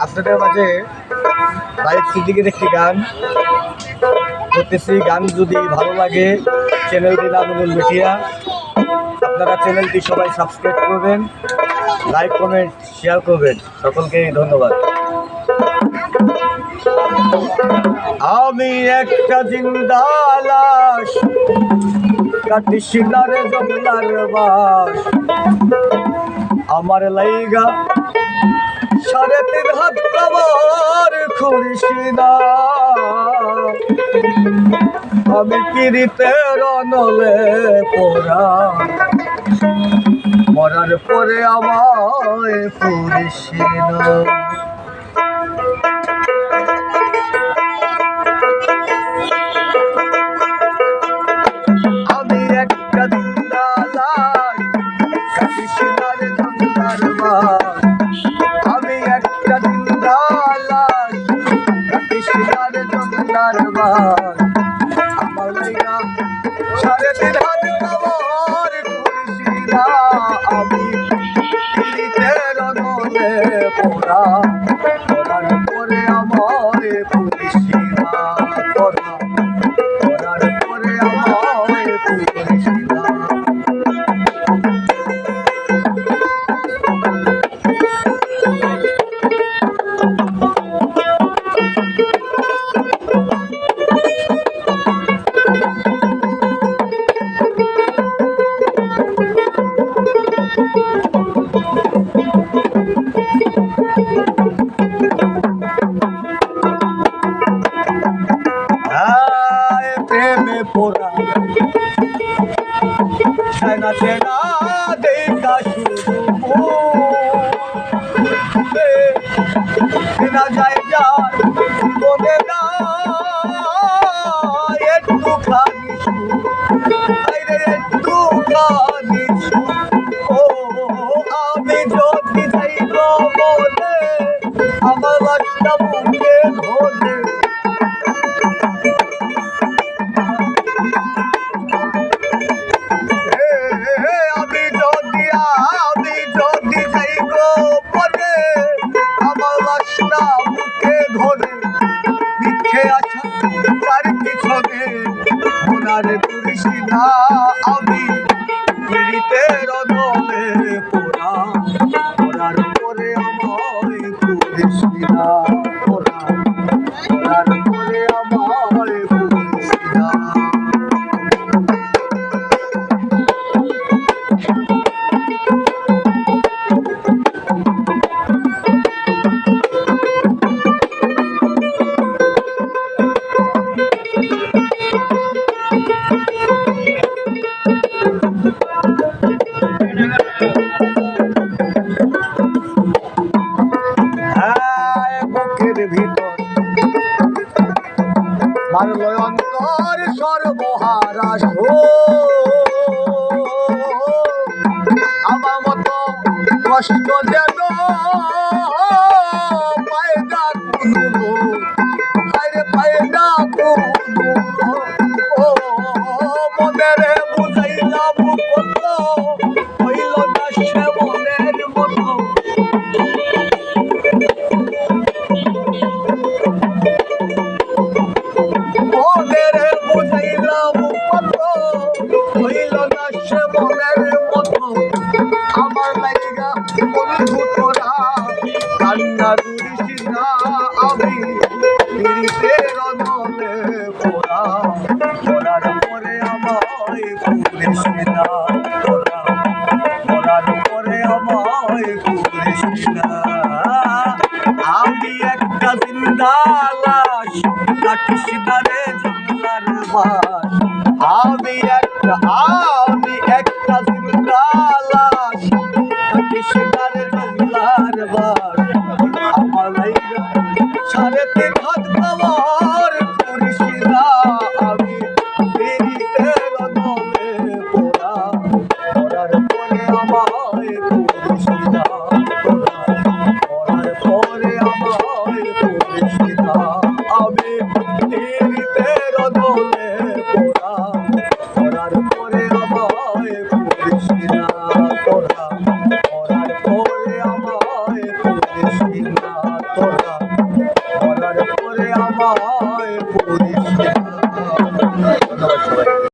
আপনাদের মাঝে বাইক সিদ্দিকের একটি গান করতেছি। গান যদি ভালো লাগে চ্যানেলটি নামিনুল মিডিয়া, আপনারা চ্যানেলটি সবাই সাবস্ক্রাইব করবেন, লাইক কমেন্ট শেয়ার করবেন। সকলকে ধন্যবাদ। আমি একটা জিন্দা লাশ, কাটি শিলারে জঙ্গলার বাস, আমার লাইগা 3.5 হাত কাবার খুরিসিনা, আমি পিরিতের নলে পোড়া, মরার পরে আমায় পুরিসিনা। আমি একটা জিন্দা লাশ, কাটি শিলারে জঙ্গলার বাস, আমি একটা জিন্দা লাশ, কাটি শিলারে জঙ্গলার বাস, আমার লাইগা 3.5 হাত কাবার খুরিসিনা, আমি পিরিতের নলে পোড়া, মরার পরে আমায় পুরিসিনা, মরার পরে আমায় পুরিসিনা। প্রেমে পোড়া সেনা সেনা দেখা শুরু সেনা যায় যায় বলে না একটু খানি একটু খানি। ও আমি যদি যাইব বলে আমার বাসটা মুখে ধরে, আমি যদি যাইব বলে আমার বাসটা মুখে ধরে, মিথ্যে আশা তার পিছনে মনার পুরিসিনা, আমি পিরিতের নলে পোড়া, মরার পরে আমায় পুরিসিনা, মরার পরে আমায় পুরিসিনা। বুকের ভিতর মারল অন্তর সর্বহারাস, আমার মতো কষ্ট যেন পায় না কোনো, আরে পায় না কোনো। ও মনের বুঝাইলাম কত, হইল না সে মনের মতো। মনের বুঝাইলাম কত, হইল না সে মনের মতো, আমার লাইগা বন্ধু তোরা কান্না করিসিনা, আমি পিরিতের নলে পোড়া, মরার পরে আমায় পুরিসিনা, মরার পরে আমায় পুরিসিনা। আমি একটা জিন্দা লাশ, কাটি শিলারে জঙ্গলার বাস, আমি একটা জিন্দা লাশ, কাটি শিলারে জঙ্গলার বাস, আমার লাইগা 3.5 হাত কাবার খুরিসিনা, আমি পিরিতের নলে পোড়া, মরার পরে আমায় পুরিসিনা, মরার পরে আমায় পুরিসিনা, আমি পিরিতের নলে পোড়া, মরার পরে আমায় পুরিসিনা, মরার পরে আমায় পুরিসিনা। তোরা মরার পরে আমায় পুরিস